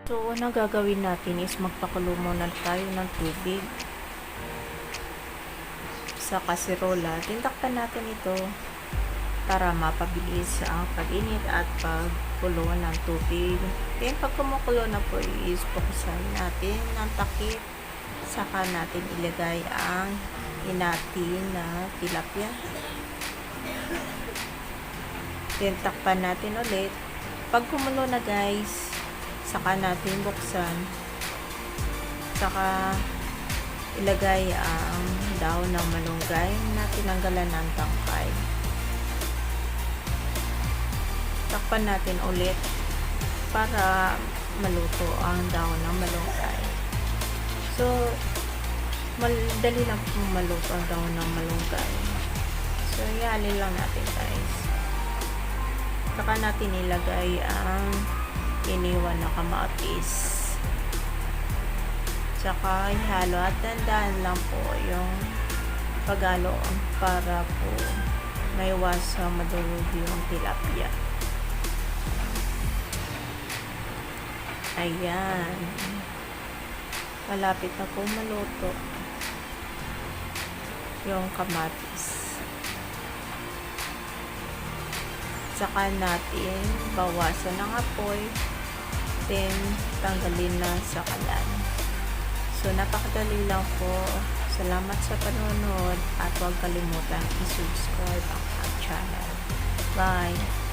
So, unang gagawin natin is magpakulo muna tayo ng tubig sa kaserola. Tintakpan natin ito para mapabilis ang pag-init at pagkulo ng tubig. Then, pag kumukulo na po is buksan natin ng takip. Saka natin ilagay ang hinatin na tilapia. Then, takpan natin ulit. Pag kumulo na guys, saka natin buksan. Saka ilagay ang dahon ng malunggay na tinanggalan ng tangkay. Takpan natin ulit para maluto ang dahon ng malunggay. So, madali lang pong maluto ang dahon ng malunggay. So, ihalin lang natin guys. Saka natin ilagay ang iniwan na kamatis. Tsaka ihalo at dandan lang po yung paghalo para po maiwasan madurog yung tilapia. Ayan. Malapit na po maluto yung kamatis. Saka natin bawasan ng apoy, then tanggalin na sa kalan. So, napakadali lang po. Salamat sa panonood at huwag kalimutan i-subscribe ang channel. Bye!